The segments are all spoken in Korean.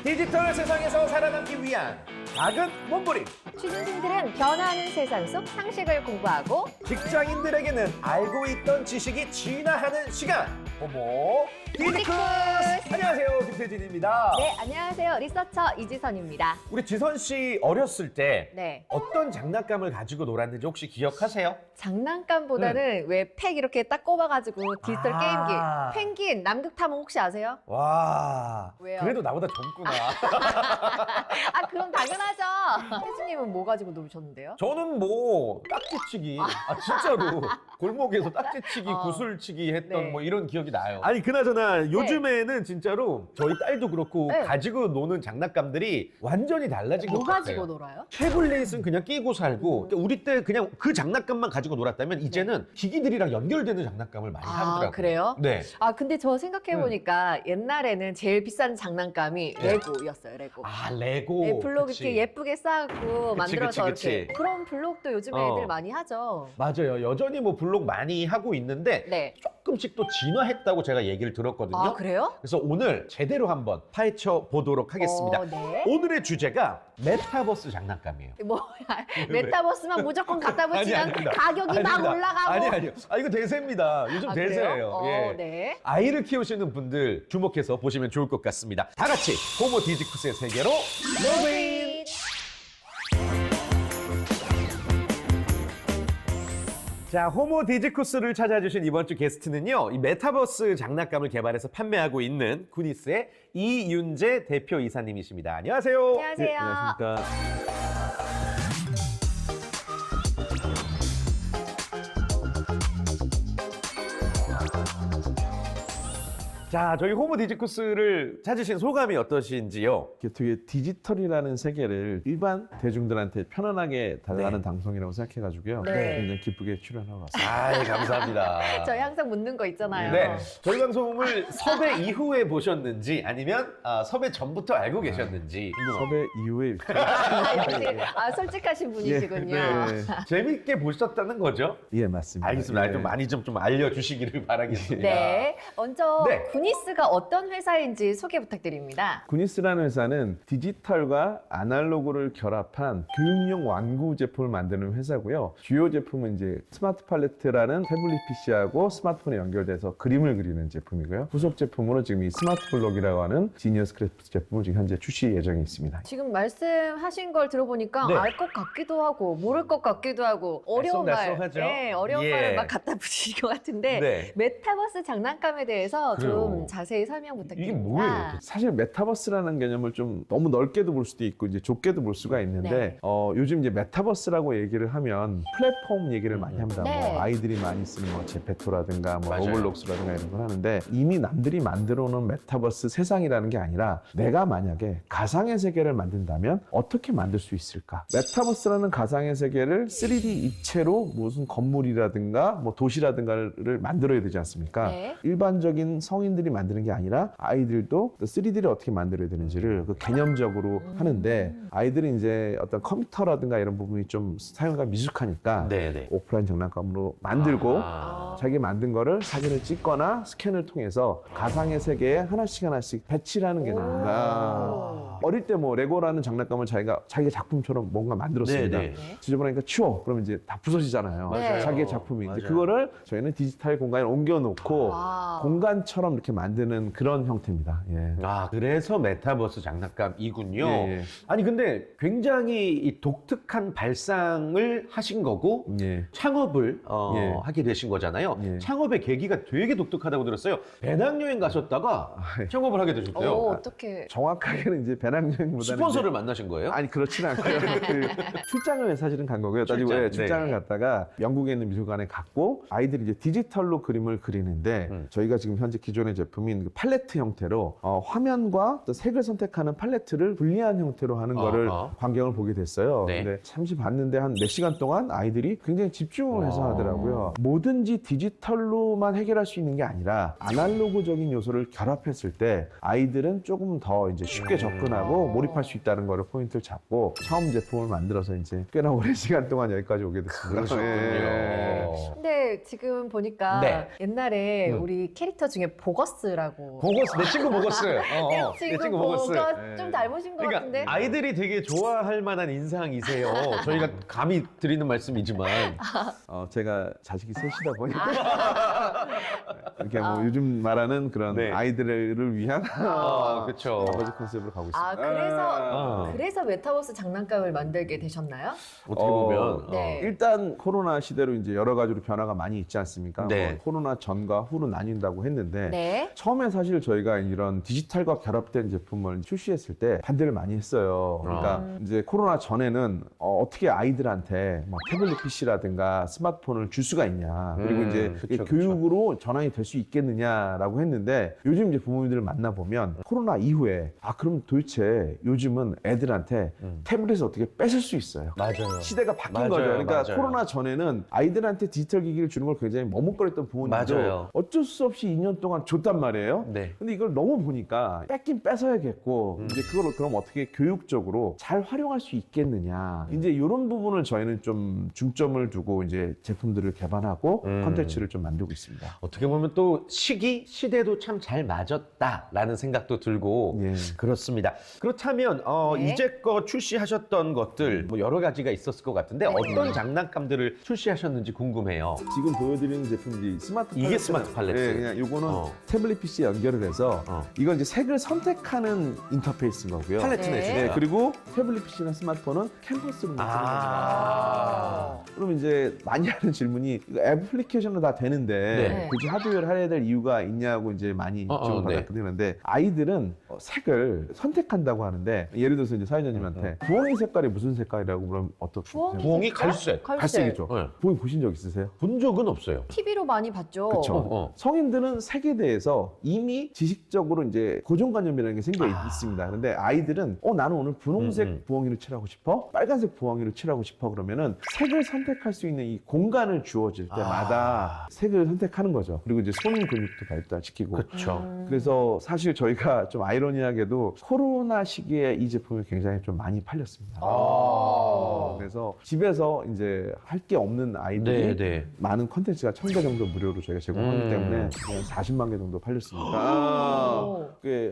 디지털 세상에서 살아남기 위한 작은 몸부림. 취준생들은 변화하는 세상 속 상식을 공부하고 직장인들에게는 알고 있던 지식이 진화하는 시간. 호모 디지쿠스. 안녕하세요, 김태진입니다. 네, 안녕하세요. 리서처 이지선입니다. 우리 지선 씨 어렸을 때 네. 어떤 장난감을 가지고 놀았는지 혹시 기억하세요? 장난감보다는 왜 팩 이렇게 딱 꼽아가지고 디지털 아. 게임기. 펭귄, 남극탐험 혹시 아세요? 와, 왜요? 그래도 나보다 젊구나. 아, 그럼 당연하죠. 혜진님은 뭐 가지고 놀으셨는데요? 저는 뭐 딱지치기, 진짜로 골목에서 딱지치기, 어. 구슬치기 했던 네. 뭐 이런 기억이 나요. 아니 그나저나 요즘에는 진짜로 저희 딸도 그렇고 네. 가지고 노는 장난감들이 완전히 달라진 것 뭐 같아요. 가지고 놀아요? 태블릿은 그냥 끼고 살고 우리 때 그냥 그 장난감만 가지고 놀았다면 이제는 기기들이랑 연결되는 장난감을 많이 하더라고요. 그래요? 네. 아, 근데 저 생각해보니까 옛날에는 제일 비싼 장난감이 네. 레고였어요, 레고. 레고. 네, 블록 그치. 이렇게 예쁘게 쌓고 그치, 만들어서 그치. 이렇게. 그런 블록도 요즘 애들 많이 하죠. 맞아요. 여전히 뭐 블록 많이 하고 있는데 네. 조금씩 또 진화했다고 제가 얘기를 들었거든요. 아, 그래요? 그래서 오늘 제대로 한번 파헤쳐 보도록 하겠습니다. 네. 오늘의 주제가 메타버스 장난감이에요. 뭐야, 메타버스만 무조건 갖다 붙이면 아닙니다. 가격이 막 아닙니다. 올라가고. 아니요. 이거 대세입니다. 요즘 아, 그래요? 대세예요. 예. 네. 아이를 키우시는 분들 주목해서 보시면 좋을 것 같습니다. 다 같이 호모 디지쿠스의 세계로 로그인! 자, 호모 디지쿠스를 찾아주신 이번 주 게스트는요, 이 메타버스 장난감을 개발해서 판매하고 있는 구니스의 이윤재 대표 이사님이십니다. 안녕하세요. 안녕하세요. 네, 안녕하십니까. 자, 저희 호모 디지쿠스를 찾으신 소감이 어떠신지요? 되게 디지털이라는 세계를 일반 대중들한테 편안하게 달라는 방송이라고 생각해가지고요. 네. 굉장히 기쁘게 출연하고 왔습니다. 아이, 감사합니다. 저희 항상 묻는 거 있잖아요. 네, 저희 방송을 섭외 이후에 보셨는지 아니면 섭외 전부터 알고 계셨는지 궁금합니다. 섭외 이후에 역시 솔직하신 분이시군요. 네. 재밌게 보셨다는 거죠? 예, 맞습니다. 알겠습니다. 예. 좀 많이 좀 알려주시기를 바라겠습니다. 네. 먼저 네. 구니스가 어떤 회사인지 소개 부탁드립니다. 구니스라는 회사는 디지털과 아날로그를 결합한 교육용 완구 제품을 만드는 회사고요. 주요 제품은 이제 스마트 팔레트라는 태블릿 PC하고 스마트폰에 연결돼서 그림을 그리는 제품이고요. 후속 제품으로 지금 이 스마트 블록이라고 하는 지니어스 크래프트 제품을 지금 현재 출시 예정에 있습니다. 지금 말씀하신 걸 들어보니까 네. 알 것 같기도 하고 모를 것 같기도 하고 어려운 말, 알쏭달쏭하죠? 네, 어려운 예. 말을 막 갖다 붙이신 것 같은데 네. 메타버스 장난감에 대해서 그래요. 좀 자세히 설명 이게 부탁드립니다. 뭐예요? 사실 메타버스라는 개념을 좀 너무 넓게도 볼 수도 있고 이제 좁게도 볼 수가 있는데 네. 요즘 이제 메타버스라고 얘기를 하면 플랫폼 얘기를 많이 합니다. 네. 뭐 아이들이 많이 쓰는 뭐 제페토라든가 뭐 맞아요. 로블록스라든가 이런 걸 하는데 이미 남들이 만들어 놓은 메타버스 세상이라는 게 아니라 내가 만약에 가상의 세계를 만든다면 어떻게 만들 수 있을까? 메타버스라는 가상의 세계를 3D 입체로 무슨 건물이라든가 뭐 도시라든가를 만들어야 되지 않습니까? 네. 일반적인 성인들이 만드는 게 아니라 아이들도 3D를 어떻게 만들어야 되는지를 그 개념적으로 하는데 아이들은 이제 어떤 컴퓨터라든가 이런 부분이 좀 사용가 미숙하니까 네네. 오프라인 장난감으로 만들고 아. 자기 만든 거를 사진을 찍거나 스캔을 통해서 가상의 세계에 하나씩 배치를 하는 개념입니다. 어릴 때 뭐 레고라는 장난감을 자기가 작품처럼 뭔가 만들었습니다. 네네. 지저분하니까 치워. 그러면 이제 다 부서지잖아요. 맞아요. 자기의 작품이. 맞아요. 그거를 저희는 디지털 공간에 옮겨놓고 와. 공간처럼 이렇게 만드는 그런 형태입니다. 예. 그래서 메타버스 장난감이군요. 예, 예. 아니 근데 굉장히 이 독특한 발상을 하신 거고 예. 창업을 예. 하게 되신 거잖아요. 예. 창업의 계기가 되게 독특하다고 들었어요. 배낭여행 가셨다가 예. 창업을 하게 되셨대요. 어떻게 정확하게는 이제 배낭여행보다는 스폰서를 만나신 거예요? 아니 그렇지는 않고요. 그 출장을 사실은 간 거고요. 따지고 출장, 출장을 네. 갔다가 영국에 있는 미술관에 갔고 아이들이 이제 디지털로 그림을 그리는데 저희가 지금 현재 기존의 제품인 그 팔레트 형태로 화면과 또 색을 선택하는 팔레트를 분리한 형태로 하는 거를 광경을 보게 됐어요. 네. 근데 잠시 봤는데 한 4시간 동안 아이들이 굉장히 집중을 해서 하더라고요. 뭐든지 디지털로만 해결할 수 있는 게 아니라 아날로그적인 요소를 결합했을 때 아이들은 조금 더 이제 쉽게 접근하고 하고 몰입할 수 있다는 거를 포인트를 잡고 처음 제품을 만들어서 이제 꽤나 오랜 시간 동안 여기까지 오게 됐습니다. 그러셨군요. 예. 근데 지금 보니까 네. 옛날에 우리 캐릭터 중에 보거스라고. 보거스, 내 친구 보거스. 내 내 친구 보거스. 보거 좀 닮으신 것 그러니까 같은데. 아이들이 되게 좋아할 만한 인상이세요. 저희가 감히 드리는 말씀이지만. 제가 자식이 셋이다 보니까 이렇게 뭐 요즘 말하는 그런 네. 아이들을 위한 그렇죠. 아버지 컨셉으로 가고 있습니다. 그래서 메타버스 장난감을 만들게 되셨나요? 어떻게 보면. 네. 일단 코로나 시대로 이제 여러 가지로 변화가 많이 있지 않습니까? 네. 뭐 코로나 전과 후로 나뉜다고 했는데 네. 처음에 사실 저희가 이런 디지털과 결합된 제품을 출시했을 때 반대를 많이 했어요. 그러니까 이제 코로나 전에는 어떻게 아이들한테 뭐 태블릿 PC라든가 스마트폰을 줄 수가 있냐. 그리고 이제 그쵸, 교육으로 전환이 될 수 있겠느냐라고 했는데 요즘 이제 부모님들을 만나보면 코로나 이후에 그럼 도대체 요즘은 애들한테 태블릿을 어떻게 뺏을 수 있어요. 맞아요. 시대가 바뀐 맞아요, 거죠. 그러니까 맞아요. 코로나 전에는 아이들한테 디지털 기기를 주는 걸 굉장히 머뭇거렸던 부모님도 맞아요. 어쩔 수 없이 2년 동안 줬단 말이에요. 네. 근데 이걸 너무 보니까 뺏긴 뺏어야겠고 이제 그걸 그럼 어떻게 교육적으로 잘 활용할 수 있겠느냐. 이제 이런 부분을 저희는 좀 중점을 두고 이제 제품들을 개발하고 콘텐츠를 좀 만들고 있습니다. 어떻게 보면 또 시대도 참 잘 맞았다라는 생각도 들고 예. 그렇습니다. 그렇다면 네. 이제껏 출시하셨던 것들 뭐 여러 가지가 있었을 것 같은데 어떤 장난감들을 출시하셨는지 궁금해요. 지금 보여드리는 제품이 스마트 이게 팔레트. 스마트 팔레트. 네, 그냥 요거는 어. 태블릿 PC에 연결을 해서 어. 이건 이제 색을 선택하는 인터페이스인 거고요. 팔레트 네. 내주세요. 네, 그리고 태블릿 PC나 스마트폰은 캔버스로 만드는 아. 겁니다. 그럼 이제 많이 하는 질문이 이거 애플리케이션으로 다 되는데 네. 굳이 하드웨어를 해야 될 이유가 있냐고 이제 많이 입증을 네. 받았거든요. 그런데 아이들은 색을 선택한다고 하는데 예를 들어서 이제 사회자님한테 부엉이 색깔이 무슨 색깔이라고 그러면 어떻게 부엉이 갈색. 갈색이죠. 네. 부엉이 보신 적 있으세요? 본 적은 없어요. TV로 많이 봤죠. 그쵸. 성인들은 색에 대해서 이미 지식적으로 이제 고정관념이라는 게 생겨 있습니다. 그런데 아이들은 나는 오늘 분홍색 부엉이를 칠하고 싶어, 빨간색 부엉이를 칠하고 싶어 그러면은 색을 선택할 수 있는 이 공간을 주어질 때마다 색을 선택하는 거죠. 그리고 이제 손 근육도 발달시키고. 그렇죠. 그래서 사실 저희가 좀 아이러니하게도 코로나 시기에 이 제품이 굉장히 좀 많이 팔렸습니다. 그래서 집에서 이제 할 게 없는 아이들이 네. 많은 콘텐츠가 1000개 정도 무료로 저희가 제공하기 때문에 한 40만 개 정도 팔렸습니다. 꽤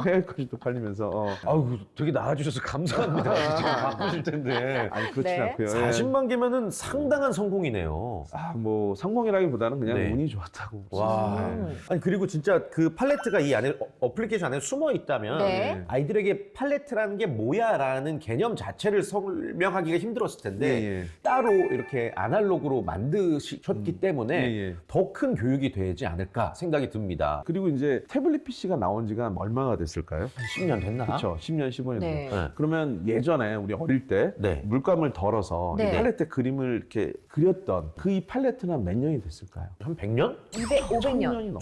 해외까지도 팔리면서 아유, 되게 나아주셔서 감사합니다. 지금 바쁘실 텐데. 아니 그렇진 네. 않고요. 40만 개면은 상당한 성공이네요. 뭐 성공이라기보다는 그냥 네. 운이 좋았다고. 와. 네. 아니 그리고 진짜 그 팔레트가 이 안에 어플리케이션 안에 숨어 있다면 네. 아이들에게 팔레트라는 게 뭐야라는 개념 자체를 설명하기가 힘들었을 텐데 예. 따로 이렇게 아날로그로 만드셨기 때문에 예. 더 큰 교육이 되지 않을까 생각이 듭니다. 그리고 이제 태블릿 PC가 나온 지가 얼마나 됐을까요? 10년 됐나? 그렇죠. 10년, 15년. 네. 네. 그러면 예전에 우리 어릴 때 네. 물감을 덜어서 네. 이 팔레트 그림을 이렇게 그렸던 그 이 팔레트는 몇 년이 됐을까요? 한 100년? 500년. 천년.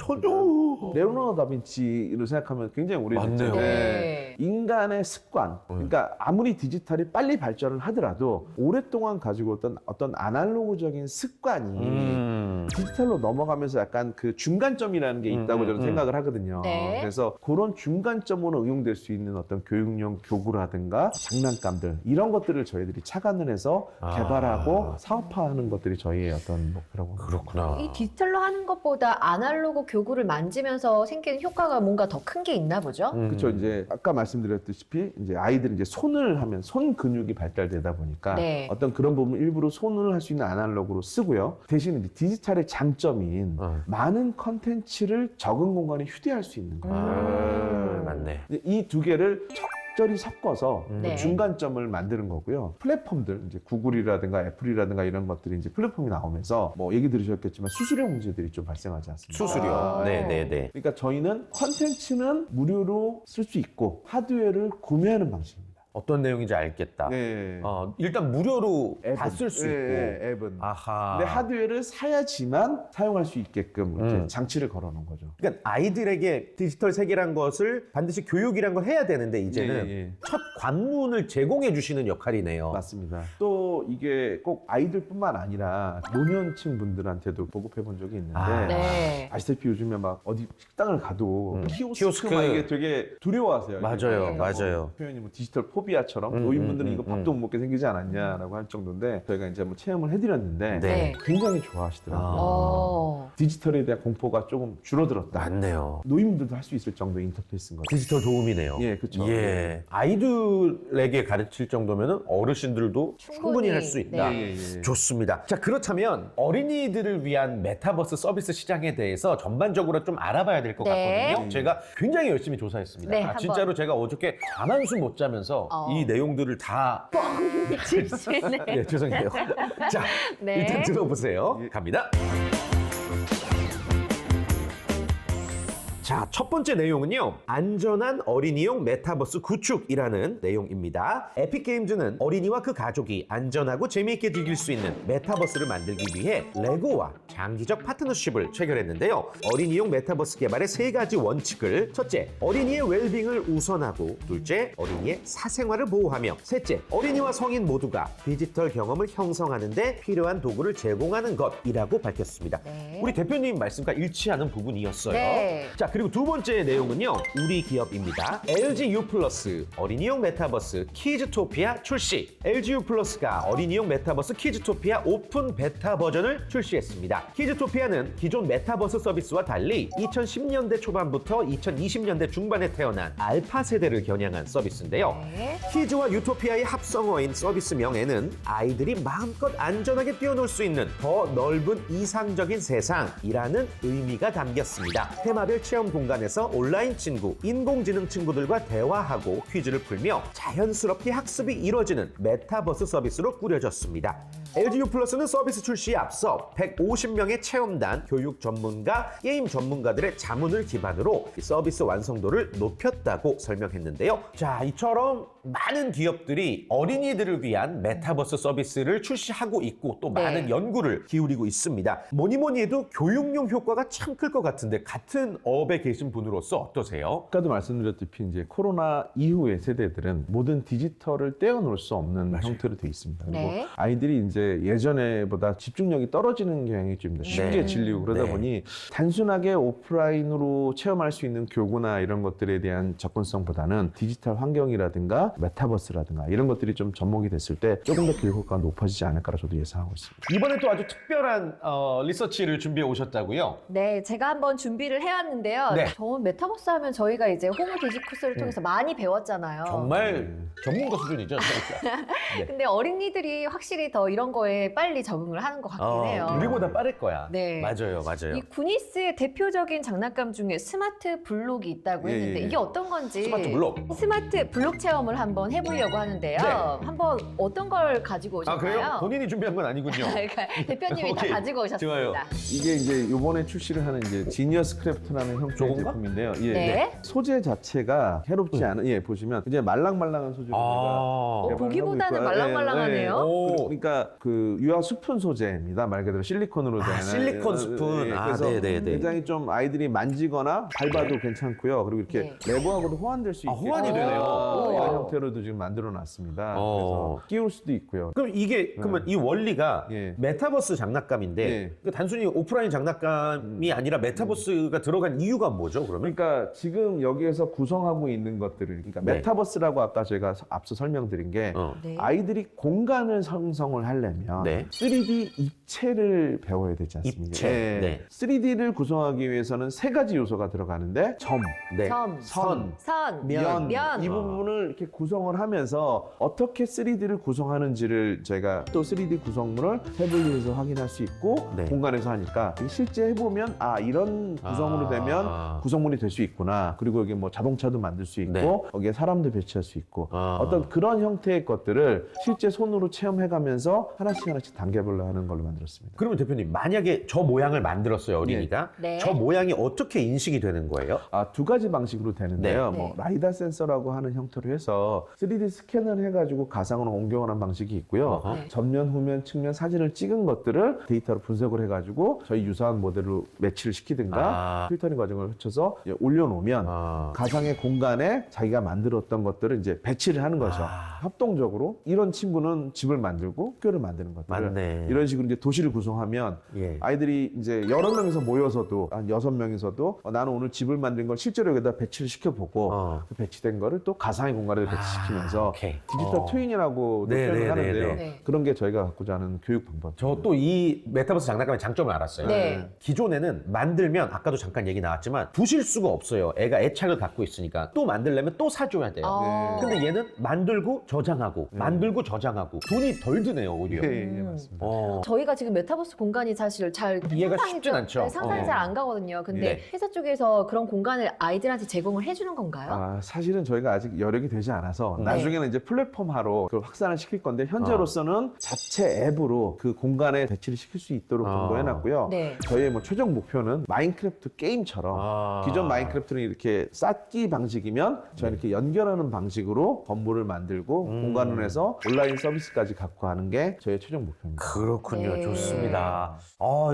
레오나르도 다빈치를 생각하면 굉장히 오래됐죠. 맞네요. 네. 인간의 습관. 그러니까 아무리 디지털이 빨리 발전을 하더라도 오랫동안 가지고 있던 어떤 아날로그적인 습관이 디지털로 넘어가면서 약간 그 중간점이라는 게 있다고 저는 생각을 하거든요. 네. 그래서 그런 중간점으로 응용될 수 있는 어떤 교육용 교구라든가 장난감들 이런 것들을 저희들이 착안을 해서 개발하고 사업화하는 것들이 저희의 어떤 목표라고 그렇구나. 이 디지털로 하는 것보다 아날로그 교구를 만지면서 생기는 효과가 뭔가 더 큰 게 있나 보죠? 그렇죠. 이제 아까 말씀드렸듯이 이제 아이들이 이제 손을 하면 손 근육이 발달되다 보니까 네. 어떤 그런 부분 일부러 손을 할 수 있는 아날로그로 쓰고요. 대신 이제 디지털의 장점인 많은 컨텐츠를 적은 공간에 휴대할 수 있는 거예요. 맞네. 이 두 개를 적절히 섞어서 네. 중간점을 만드는 거고요. 플랫폼들 이제 구글이라든가 애플이라든가 이런 것들이 이제 플랫폼이 나오면서 뭐 얘기 들으셨겠지만 수수료 문제들이 좀 발생하지 않습니까? 수수료. 아. 네네네. 그러니까 저희는 컨텐츠는 무료로 쓸 수 있고 하드웨어를 구매하는 방식입니다. 어떤 내용인지 알겠다. 네. 일단 무료로 다 앱은. 쓸 수 네, 있고. 네, 앱은. 아하. 근데 하드웨어를 사야지만 사용할 수 있게끔 이렇게 음. 장치를 걸어놓은 거죠. 그러니까 아이들에게 디지털 세계란 것을 반드시 교육이란 걸 해야 되는데 이제는 예, 예. 첫 관문을 제공해 주시는 역할이네요. 맞습니다. 또 이게 꼭 아이들뿐만 아니라 노년층 분들한테도 보급해 본 적이 있는데 아. 네. 아시다시피 요즘에 막 어디 식당을 가도 키오스크. 키오스크만 이게 되게 두려워하세요. 맞아요, 이게 맞아요. 표현이 뭐 디지털 포비아처럼 노인분들은 이거 밥도 못 먹게 생기지 않았냐라고 할 정도인데 저희가 이제 뭐 체험을 해드렸는데 네. 굉장히 좋아하시더라고요. 어. 디지털에 대한 공포가 조금 줄어들었다. 맞네요. 노인분들도 할 수 있을 정도의 인터페이스인 거죠. 디지털 도움이네요. 예, 그쵸. 예. 아이들에게 가르칠 정도면 어르신들도 충분히 할 수 있다. 네. 예, 예. 좋습니다. 자, 그렇다면 어린이들을 위한 메타버스 서비스 시장에 대해서 전반적으로 좀 알아봐야 될 것 네. 같거든요. 제가 굉장히 열심히 조사했습니다. 네, 한번. 진짜로 제가 어저께 잠 한숨 못 자면서 이 내용들을 다 네. 네, 죄송해요. 자, 네. 일단 들어보세요. 갑니다. 자, 첫 번째 내용은요. 안전한 어린이용 메타버스 구축이라는 내용입니다. 에픽게임즈는 어린이와 그 가족이 안전하고 재미있게 즐길 수 있는 메타버스를 만들기 위해 레고와 장기적 파트너십을 체결했는데요. 어린이용 메타버스 개발의 세 가지 원칙을 첫째, 어린이의 웰빙을 우선하고 둘째, 어린이의 사생활을 보호하며 셋째, 어린이와 성인 모두가 디지털 경험을 형성하는 데 필요한 도구를 제공하는 것이라고 밝혔습니다. 네. 우리 대표님 말씀과 일치하는 부분이었어요. 네. 자, 그리고 두 번째 내용은요. 우리 기업입니다. LGU 플러스 어린이용 메타버스 키즈토피아 출시. LGU 플러스가 어린이용 메타버스 키즈토피아 오픈 베타 버전을 출시했습니다. 키즈토피아는 기존 메타버스 서비스와 달리 2010년대 초반부터 2020년대 중반에 태어난 알파 세대를 겨냥한 서비스인데요. 네. 키즈와 유토피아의 합성어인 서비스명에는 아이들이 마음껏 안전하게 뛰어놀 수 있는 더 넓은 이상적인 세상이라는 의미가 담겼습니다. 테마별 체험 공간에서 온라인 친구, 인공지능 친구들과 대화하고 퀴즈를 풀며 자연스럽게 학습이 이루어지는 메타버스 서비스로 꾸려졌습니다. LGU 플러스는 서비스 출시에 앞서 150명의 체험단, 교육 전문가, 게임 전문가들의 자문을 기반으로 서비스 완성도를 높였다고 설명했는데요. 자, 이처럼 많은 기업들이 어린이들을 위한 메타버스 서비스를 출시하고 있고 또 네. 많은 연구를 기울이고 있습니다. 뭐니 해도 교육용 효과가 참 클 것 같은데 같은 업에 계신 분으로서 어떠세요? 아까도 말씀드렸다시피 이제 코로나 이후의 세대들은 모든 디지털을 떼어놓을 수 없는 형태로 돼 있습니다. 그리고 네. 아이들이 이제 예전에보다 집중력이 떨어지는 경향이 좀 더 쉽게 네. 질리고 그러다 네. 보니 단순하게 오프라인으로 체험할 수 있는 교구나 이런 것들에 대한 접근성보다는 디지털 환경이라든가 메타버스라든가 이런 것들이 좀 접목이 됐을 때 조금 더 교육 효과가 높아지지 않을까라 저도 예상하고 있습니다. 이번에 또 아주 특별한 리서치를 준비해 오셨다고요? 네, 제가 한번 준비를 해왔는데요. 네. 저 메타버스 하면 저희가 이제 호모 디지쿠스를 통해서 많이 배웠잖아요. 정말 전문가 수준이죠. 네. 근데 어린이들이 확실히 더 이런 거에 빨리 적응을 하는 것 같긴 해요. 우리보다 빠를 거야. 네. 맞아요, 맞아요. 이 구니스의 대표적인 장난감 중에 스마트 블록이 있다고 예, 했는데 예. 이게 어떤 건지 스마트 블록. 스마트 블록 체험을 한번 해보려고 하는데요. 네. 한번 어떤 걸 가지고 아, 오셨나요? 그래요? 본인이 준비한 건 아니군요. 그러니까 대표님이 다 오케이. 가지고 오셨습니다. 좋아요. 이게 이제 이번에 출시를 하는 이제 지니어스 크래프트라는 형태의 저건가? 제품인데요. 예, 네. 소재 자체가 해롭지 않은, 예, 보시면 이제 말랑말랑한 소재로 아. 우리가 보기보다는 개발을 하고 있고요. 말랑말랑하네요. 오. 그러니까 그 유화 수분 소재입니다. 말 그대로 실리콘으로 된. 실리콘 스푼. 아, 그래서 네네네. 굉장히 좀 아이들이 만지거나 밟아도 괜찮고요. 그리고 이렇게 레버하고도 호환될 수 아, 있게 호환이 되네요. 이런 형태로도 지금 만들어 놨습니다. 그래서 끼울 수도 있고요. 그럼 이게 그러면 이 원리가 예. 메타버스 장난감인데 예. 그러니까 단순히 오프라인 장난감이 아니라 메타버스가 들어간 이유가 뭐죠? 그러면? 그러니까 지금 여기에서 구성하고 있는 것들을 그러니까 네. 메타버스라고 아까 제가 앞서 설명드린 게 네. 아이들이 공간을 형성을 하려면 네. 3D 입체를 배워야 되지 않습니까? 입체. 네. 3D를 구성하기 위해서는 세 가지 요소가 들어가는데 점, 네. 점, 선, 선, 면. 면. 이 부분을 이렇게 구성을 하면서 어떻게 3D를 구성하는지를 저희가 또 3D 구성물을 태블릿에서 확인할 수 있고 네. 공간에서 하니까 실제 해보면 아 이런 구성으로 되면 구성물이 될 수 있구나. 그리고 여기 뭐 자동차도 만들 수 있고 네. 거기에 사람도 배치할 수 있고 아. 어떤 그런 형태의 것들을 실제 손으로 체험해가면서 하나씩 단계별로 하는 걸로 만들었습니다. 만들었습니다. 그러면 대표님, 만약에 저 모양을 만들었어요, 어린이가. 네. 저 모양이 어떻게 인식이 되는 거예요? 두 가지 방식으로 되는데요. 네. 뭐 라이다 센서라고 하는 형태로 해서 3D 스캔을 해가지고 가상으로 옮겨오는 방식이 있고요. 어허. 네. 전면, 후면, 측면 사진을 찍은 것들을 데이터로 분석을 해가지고 저희 유사한 모델로 매치를 시키든가 필터링 과정을 거쳐서 이제 올려놓으면 가상의 공간에 자기가 만들었던 것들을 이제 배치를 하는 거죠. 협동적으로 이런 친구는 집을 만들고 학교를 만드는 것들을 맞네. 이런 식으로 이제 도시를 구성하면 예. 아이들이 이제 여러 명이서 모여서도 한 6명이서도 나는 오늘 집을 만든 걸 실제로 여기다 배치를 시켜보고 그 배치된 거를 또 가상의 공간에 배치시키면서 오케이. 디지털 트윈이라고 네, 표현을 네, 하는데요. 네, 네. 그런 게 저희가 갖고자 하는 교육 방법. 저 또 이 메타버스 장난감의 장점을 알았어요. 네. 기존에는 만들면 아까도 잠깐 얘기 나왔지만 부실 수가 없어요. 애가 애착을 갖고 있으니까 또 만들려면 또 사줘야 돼요. 아. 근데 얘는 만들고 저장하고 만들고 저장하고 돈이 덜 드네요, 오히려. 네, 예, 맞습니다. 저희가 지금 메타버스 공간이 사실 잘 이해가 상상이 쉽진 좀- 않죠. 네, 상상이 잘 안 가거든요. 근데 네. 회사 쪽에서 그런 공간을 아이들한테 제공을 해주는 건가요? 사실은 저희가 아직 여력이 되지 않아서 네. 나중에는 이제 플랫폼화로 그걸 확산을 시킬 건데 현재로서는 자체 앱으로 그 공간에 배치를 시킬 수 있도록 공부해놨고요. 네. 저희의 뭐 최종 목표는 마인크래프트 게임처럼 기존 마인크래프트는 이렇게 쌓기 방식이면 저희는 이렇게 연결하는 방식으로 건물을 만들고 공간을 해서 온라인 서비스까지 갖고 가는 게 저희의 최종 목표입니다. 그렇군요. 네. 좋습니다.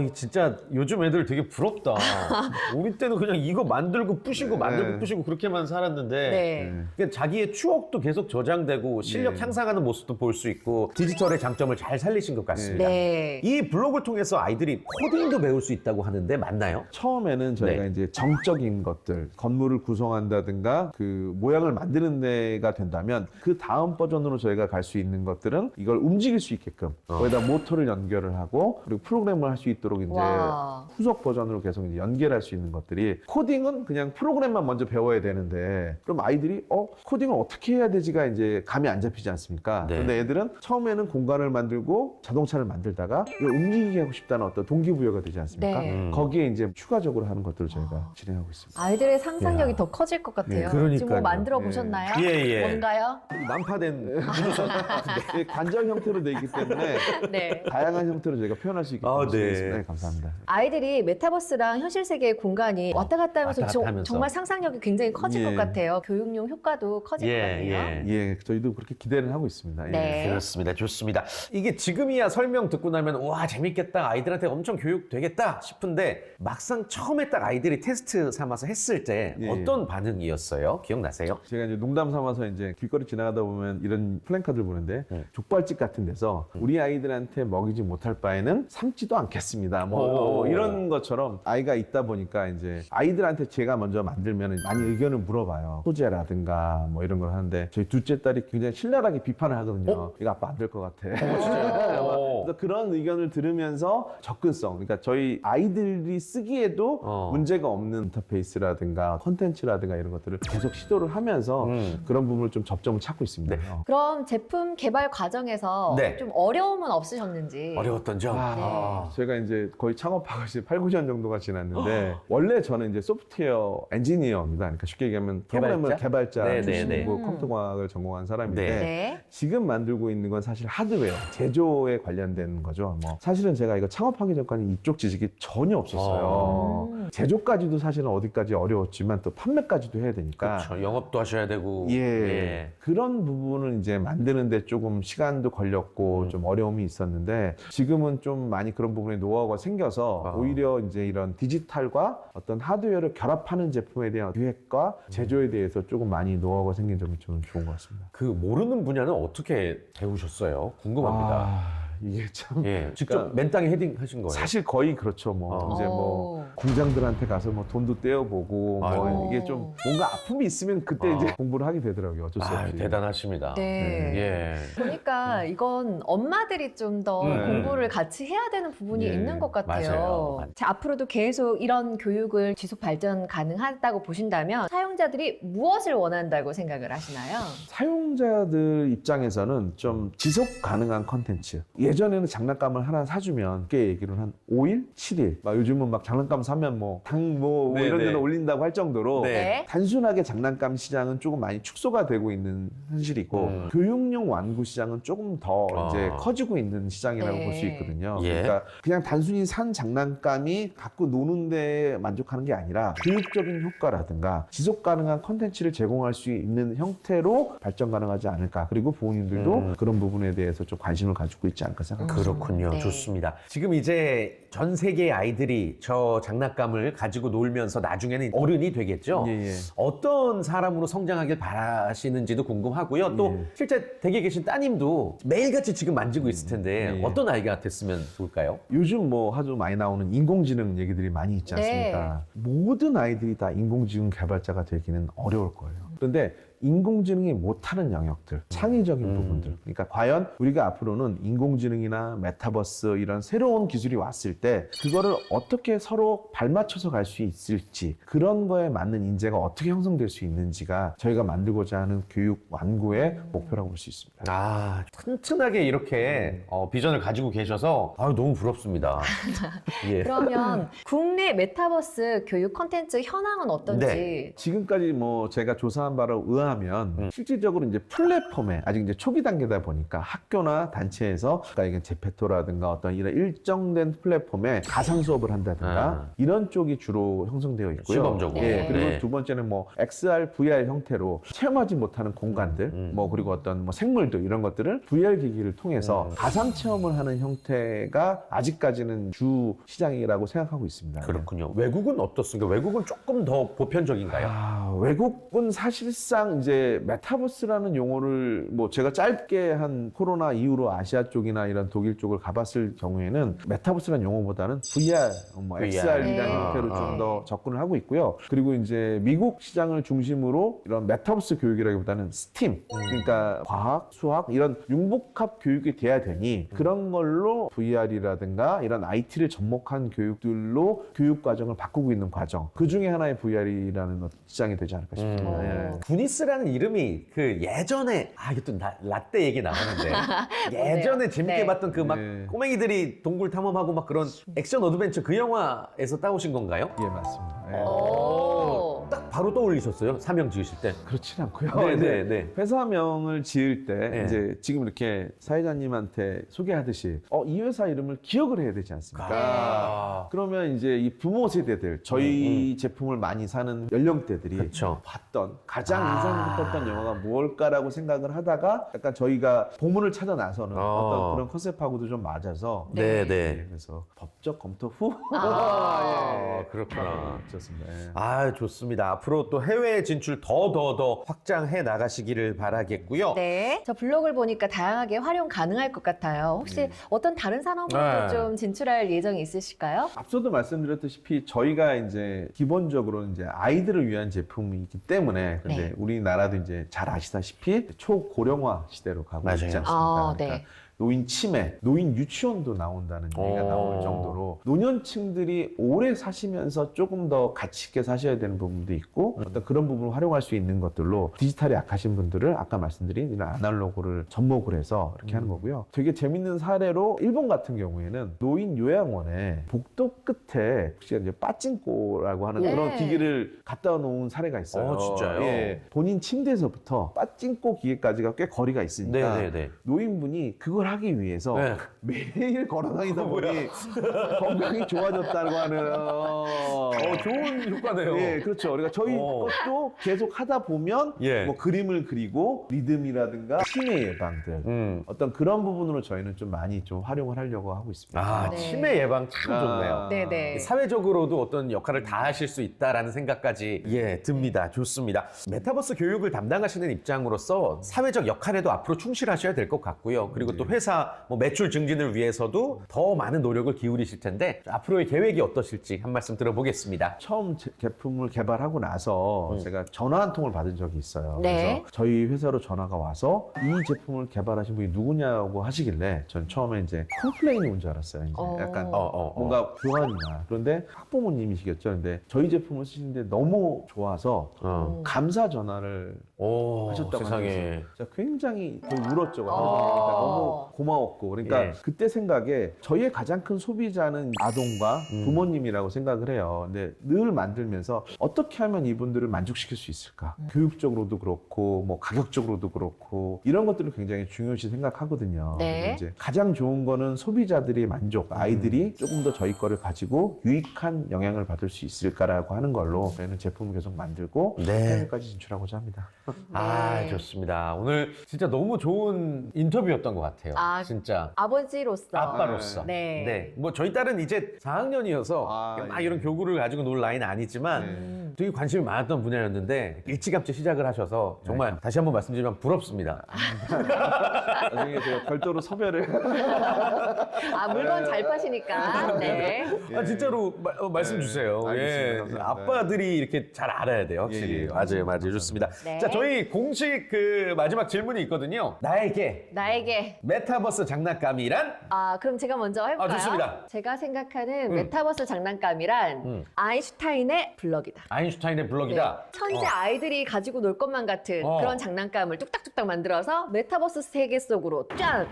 이 진짜 요즘 애들 되게 부럽다. 우리 때는 그냥 이거 만들고 부시고 만들고 부시고 그렇게만 살았는데 네. 그러니까 자기의 추억도 계속 저장되고 실력 네. 향상하는 모습도 볼 수 있고 디지털의 장점을 잘 살리신 것 같습니다. 네. 이 블로그를 통해서 아이들이 코딩도 배울 수 있다고 하는데 맞나요? 처음에는 저희가 네. 이제 정적인 것들, 건물을 구성한다든가 그 모양을 만드는 데가 된다면 그 다음 버전으로 저희가 갈 수 있는 것들은 이걸 움직일 수 있게끔 거기다 모터를 연결을 하고 그리고 프로그램을 할 수 있도록 이제 와. 후속 버전으로 계속 이제 연결할 수 있는 것들이 코딩은 그냥 프로그램만 먼저 배워야 되는데 그럼 아이들이 코딩을 어떻게 해야 되지가 이제 감이 안 잡히지 않습니까? 네. 근데 애들은 처음에는 공간을 만들고 자동차를 만들다가 이걸 움직이게 하고 싶다는 어떤 동기부여가 되지 않습니까? 네. 거기에 이제 추가적으로 하는 것들을 저희가 진행하고 있습니다. 아이들의 상상력이 야. 더 커질 것 같아요. 네, 그러니까요. 지금 뭐 만들어 보셨나요? 예. 뭔가요? 난파된 이게 관절 형태로 되어 있기 때문에 네. 다양한 형태로 저희가 표현할 수 있게 아, 네. 되겠습니다. 네, 감사합니다. 아이들이 메타버스랑 현실 세계의 공간이 왔다 갔다 하면서, 왔다 갔다 하면서. 정말 상상력이 굉장히 커질 것 예. 같아요. 교육용 효과도 커질 것 같네요. 예, 저희도 그렇게 기대를 하고 있습니다. 예. 네. 그렇습니다. 좋습니다. 이게 지금이야 설명 듣고 나면 와 재밌겠다 아이들한테 엄청 교육 되겠다 싶은데 막상 처음에 딱 아이들이 테스트 삼아서 했을 때 예. 어떤 반응이었어요? 기억나세요? 제가 이제 농담 삼아서 이제 길거리 지나가다 보면 이런 플랜카드를 보는데 족발집 같은 데서 우리 아이들한테 먹이지 못할 바에는 삶지도 않겠습니다. 뭐 오. 이런 것처럼 아이가 있다 보니까 이제 아이들한테 제가 먼저 만들면 많이 의견을 물어봐요. 소재라든가 뭐 이런 걸 하는데 저희 둘째 딸이 굉장히 신랄하게 비판을 하거든요. 이거 아빠 안 될 것 같아. 진짜요? 그래서 그런 의견을 들으면서 접근성, 그러니까 저희 아이들이 쓰기에도 문제가 없는 인터페이스라든가 컨텐츠라든가 이런 것들을 계속 시도를 하면서 그런 부분을 좀 접점을 찾고 있습니다. 그럼 제품 개발 과정에서 네. 좀 어려움은 없으셨는지? 어려웠던 점? 제가 이제 거의 창업하고 이제 8, 9년 정도가 지났는데 원래 저는 이제 소프트웨어 엔지니어입니다. 그러니까 쉽게 얘기하면 프로그래머 개발자 네, 출신이고 네. 컴퓨터공학을 전공한 사람인데 네. 네. 지금 만들고 있는 건 사실 하드웨어, 제조에 관련된 거죠. 뭐 사실은 제가 이거 창업하기 전까지 이쪽 지식이 전혀 없었어요. 제조까지도 사실은 어디까지 어려웠지만 또 판매까지도 해야 되니까. 그렇죠. 영업도 하셔야 되고. 예. 그런 부분은 이제 만드는데 조금 시간도 걸렸고 좀 어려움이 있었는데 지금은 좀 많이 그런 부분에 노하우가 생겨서 오히려 이제 이런 디지털과 어떤 하드웨어를 결합하는 제품에 대한 기획과 제조에 대해서 조금 많이 노하우가 생긴 점이 좀 좋은 것 같습니다. 그 모르는 분야는 어떻게 배우셨어요? 궁금합니다. 이게 참 예, 직접 그러니까 맨 땅에 헤딩 하신 거예요? 사실 거의 그렇죠. 뭐 이제 뭐 공장들한테 가서 뭐 돈도 떼어보고 아이고. 뭐 이게 좀 뭔가 아픔이 있으면 그때 이제 공부를 하게 되더라고요. 어쩔 수 없이. 대단하십니다. 네. 예. 보니까 이건 엄마들이 좀 더 공부를 같이 해야 되는 부분이 예. 있는 것 같아요. 맞아요. 자, 앞으로도 계속 이런 교육을 지속 발전 가능하다고 보신다면 사용자들이 무엇을 원한다고 생각을 하시나요? 사용자들 입장에서는 좀 지속 가능한 컨텐츠. 예전에는 장난감을 하나 사주면 꽤 얘기로는 한 5일, 7일. 막 요즘은 막 장난감 사면 뭐 당 뭐 네, 이런 네. 데는 올린다고 할 정도로 네. 단순하게 장난감 시장은 조금 많이 축소가 되고 있는 현실이고 교육용 완구 시장은 조금 더 이제 커지고 있는 시장이라고 네. 볼 수 있거든요. 예. 그러니까 그냥 단순히 산 장난감이 갖고 노는 데 만족하는 게 아니라 교육적인 효과라든가 지속 가능한 콘텐츠를 제공할 수 있는 형태로 발전 가능하지 않을까. 그리고 부모님들도 그런 부분에 대해서 좀 관심을 가지고 있지 않을까 생각합니다. 그렇군요. 네. 좋습니다. 지금 이제 전 세계의 아이들이 저 장난감을 가지고 놀면서 나중에는 어른이 되겠죠. 예, 예. 어떤 사람으로 성장하길 바라시는지도 궁금하고요. 또 예. 실제 댁에 계신 따님도 매일같이 지금 만지고 있을 텐데 예. 어떤 아이가 됐으면 좋을까요? 요즘 뭐 아주 많이 나오는 인공지능 얘기들이 많이 있지 않습니까? 모든 아이들이 다 인공지능 개발자가 되기는 어려울 거예요. 그런데 인공지능이 못하는 영역들, 창의적인 부분들. 그러니까 과연 우리가 앞으로는 인공지능이나 메타버스 이런 새로운 기술이 왔을 때 그거를 어떻게 서로 발맞춰서 갈 수 있을지, 그런 거에 맞는 인재가 어떻게 형성될 수 있는지가 저희가 만들고자 하는 교육 완구의 목표라고 볼 수 있습니다. 아, 튼튼하게 이렇게 비전을 가지고 계셔서 너무 부럽습니다. 예. 그러면 국내 메타버스 교육 콘텐츠 현황은 어떤지. 네. 지금까지 뭐 제가 조사한 바로 의하면 실질적으로 이제 플랫폼에 아직 이제 초기 단계다 보니까 학교나 단체에서 그러니까 이게 제페토라든가 어떤 이런 일정된 플랫폼에 가상 수업을 한다든가 이런 쪽이 주로 형성되어 있고요. 시범적으로. 예, 그리고 네. 두 번째는 뭐 XR, VR 형태로 체험하지 못하는 공간들, 뭐 그리고 어떤 뭐 생물들 이런 것들을 VR 기기를 통해서 가상 체험을 하는 형태가 아직까지는 주 시장이라고 생각하고 있습니다. 그렇군요. 외국은 어떻습니까? 외국은 조금 더 보편적인가요? 외국은 사실상 이제 메타버스라는 용어를 뭐 제가 짧게 한 코로나 이후로 아시아 쪽이나 이런 독일 쪽을 가봤을 경우에는 메타버스라는 용어보다는 VR, 뭐 VR. XR이라는 네. 형태로 좀 더 접근을 하고 있고요. 그리고 이제 미국 시장을 중심으로 이런 메타버스 교육이라기보다는 스팀, 그러니까 과학, 수학 이런 융복합 교육이 돼야 되니 그런 걸로 VR이라든가 이런 IT를 접목한 교육들로 교육 과정을 바꾸고 있는 과정. 그 중에 하나의 VR이라는 시장이 되지 않을까 싶습니다. 예. 구니스라는 이름이 그 예전에 이게 또 라떼 얘기 나오는데 예전에 재밌게 네. 봤던 그 막 네. 꼬맹이들이 동굴 탐험하고 막 그런 액션 어드벤처 그 영화에서 따오신 건가요? 예, 맞습니다. 예. 오. 딱 바로 떠올리셨어요? 사명 지으실 때? 그렇진 않고요. 네, 이제 네, 네. 회사명을 지을 때 네. 이제 지금 이렇게 사회자님한테 소개하듯이 이 회사 이름을 기억을 해야 되지 않습니까? 그러면 이제 이 부모 세대들 저희 제품을 많이 사는 연령대들이 그렇죠. 봤던 가장 인상 깊었던 영화가 무엇일까라고 생각을 하다가 약간 저희가 보물을 찾아 나서는 어떤 그런 컨셉하고도 좀 맞아서 네, 예, 네. 그래서 법적 검토 후 그렇구나. 좋습니다. 예. 좋습니다. 앞으로 또 해외 진출 더 확장해 나가시기를 바라겠고요. 네. 저 블로그를 보니까 다양하게 활용 가능할 것 같아요. 혹시 어떤 다른 산업으로 네. 좀 진출할 예정이 있으실까요? 앞서도 말씀드렸다시피 저희가 이제 기본적으로 이제 아이들을 위한 제품이기 때문에 근데 네. 우리나라도 이제 잘 아시다시피 초고령화 시대로 가고 맞아요. 있지 않습니까? 아, 네. 그러니까 노인 치매, 노인 유치원도 나온다는 얘기가 나올 정도로 노년층들이 오래 사시면서 조금 더 가치 있게 사셔야 되는 부분도 있고 어떤 그런 부분을 활용할 수 있는 것들로 디지털이 약하신 분들을 아까 말씀드린 이런 아날로그를 접목을 해서 이렇게 하는 거고요. 되게 재밌는 사례로 일본 같은 경우에는 노인 요양원에 복도 끝에 혹시 이제 빠찡꼬라고 하는 네. 그런 기기를 갖다 놓은 사례가 있어요. 진짜요? 예. 본인 침대에서부터 빠찡꼬 기계까지가 꽤 거리가 있으니까 네네네. 노인분이 그걸 하기 위해서 네. 매일 걸어 다니다 보니 건강이 좋아졌다고 하는 좋은 효과네요. 예, 그렇죠. 그러니까 저희 것도 계속 하다 보면 예. 뭐 그림을 그리고 리듬이라든가 치매 예방들 어떤 그런 부분으로 저희는 좀 많이 좀 활용을 하려고 하고 있습니다. 네. 치매 예방 참 좋네요. 네네. 사회적으로도 어떤 역할을 다 하실 수 있다라는 생각까지 듭니다. 좋습니다. 메타버스 교육을 담당하시는 입장으로서 사회적 역할에도 앞으로 충실하셔야 될 것 같고요. 그리고 또 회사 뭐 매출 증진을 위해서도 더 많은 노력을 기울이실 텐데 앞으로의 계획이 어떠실지 한 말씀 들어보겠습니다. 처음 제품을 개발하고 나서 제가 전화 한 통을 받은 적이 있어요. 네. 그래서 저희 회사로 전화가 와서 이 제품을 개발하신 분이 누구냐고 하시길래 전 처음에 이제 컴플레인이 온 줄 알았어요. 이제 약간 뭔가 교환이나 그런데 학부모님이시겠죠. 근데 저희 제품을 쓰시는데 너무 좋아서 감사 전화를 하셨다고 세상에. 하면서 제가 굉장히 거의 울었죠. 그러니까 어. 너무 고마웠고 그러니까 예. 그때 생각에 저희의 가장 큰 소비자는 아동과 부모님이라고 생각을 해요. 근데 늘 만들면서 어떻게 하면 이분들을 만족시킬 수 있을까? 교육적으로도 그렇고 뭐 가격적으로도 그렇고 이런 것들을 굉장히 중요시 생각하거든요. 네. 그래서 이제 가장 좋은 거는 소비자들의 만족, 아이들이 조금 더 저희 거를 가지고 유익한 영향을 받을 수 있을까라고 하는 걸로 저희는 제품을 계속 만들고 네. 해외까지 진출하고자 합니다. 아, 네. 좋습니다. 오늘 진짜 너무 좋은 인터뷰였던 것 같아요. 아, 진짜. 아버지로서. 아빠로서. 네. 뭐 저희 딸은 이제 4학년이어서 아, 막 예. 이런 교구를 가지고 놀 나이는 아니지만 네. 되게 관심이 많았던 분야였는데 일찌감치 시작을 하셔서 정말 다시 한번 말씀드리면 부럽습니다. 나중에 제가 별도로 섭외를 아, 물건 잘 파시니까. 네. 아, 진짜로 말씀 네. 주세요. 알겠습니다. 예. 감사합니다. 아빠들이 이렇게 잘 알아야 돼요, 확실히. 예, 예. 맞아요, 맞아요. 감사합니다. 좋습니다. 네. 자, 저희 공식 그 마지막 질문이 있거든요. 나에게 나에게. 메타버스 장난감이란? 아, 그럼 제가 먼저 해볼까요? 좋습니다. 제가 생각하는 메타버스 장난감이란 아인슈타인의 블럭이다. 아인슈타인의 블럭이다. 네. 천재 아이들이 가지고 놀 것만 같은 어. 그런 장난감을 뚝딱뚝딱 만들어서 메타버스 세계 속으로 짠!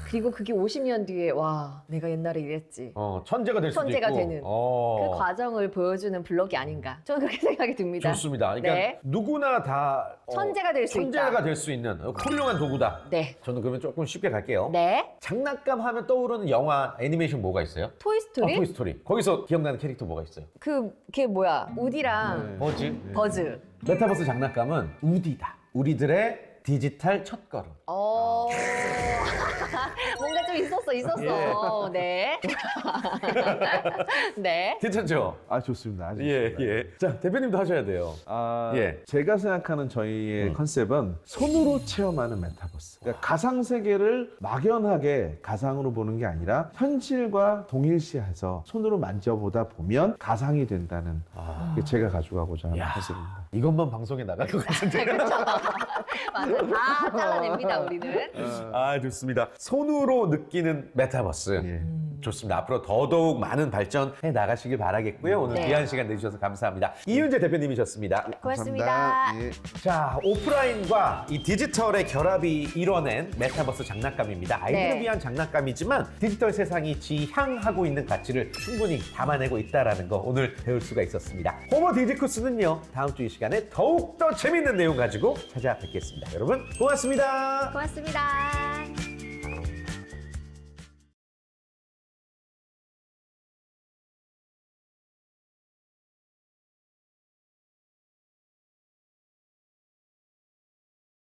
그리고 그게 50년 뒤에 와 내가 옛날에 이랬지. 천재가 될 수도 천재가 있고. 되는 그 과정을 보여주는 블럭이 아닌가. 저는 그렇게 생각이 듭니다. 좋습니다. 그러니까 네. 누구나 다 천재가 될 수 있다. 천재가 될 수 있는 훌륭한 도구다. 네. 저는 그러면 조금 쉽게 갈게요. 네. 장난감 하면 떠오르는 영화 애니메이션 뭐가 있어요? 토이스토리? 토이스토리. 거기서 기억나는 캐릭터 뭐가 있어요? 그게 뭐야? 우디랑 버즈. 버즈. 메타버스 장난감은 우디다. 우리들의 디지털 첫걸음. 뭔가 좀 있었어. 네. 네. 괜찮죠? 아 좋습니다. 아주 예, 좋습니다. 예. 자, 대표님도 하셔야 돼요. 예. 제가 생각하는 저희의 컨셉은 손으로 체험하는 메타버스. 그러니까 가상 세계를 막연하게 가상으로 보는 게 아니라 현실과 동일시해서 손으로 만져보다 보면 가상이 된다는 게 제가 가져가고자 하는 야. 컨셉입니다. 이것만 방송에 나갈 것 같은데. 그렇죠. 맞아요. 다 잘라냅니다, 우리는. 아, 좋습니다. 손으로 느끼는 메타버스. 예. 좋습니다. 앞으로 더더욱 많은 발전해 나가시길 바라겠고요. 오늘 네. 귀한 시간 내주셔서 감사합니다. 이윤재 대표님이셨습니다. 고맙습니다. 감사합니다. 예. 자, 오프라인과 이 디지털의 결합이 이뤄낸 메타버스 장난감입니다. 아이들을 네. 위한 장난감이지만 디지털 세상이 지향하고 있는 가치를 충분히 담아내고 있다는 거 오늘 배울 수가 있었습니다. 호모 디지쿠스는요, 다음 주 이 시간에 더욱더 재밌는 내용 가지고 찾아뵙겠습니다. 여러분, 고맙습니다. 고맙습니다.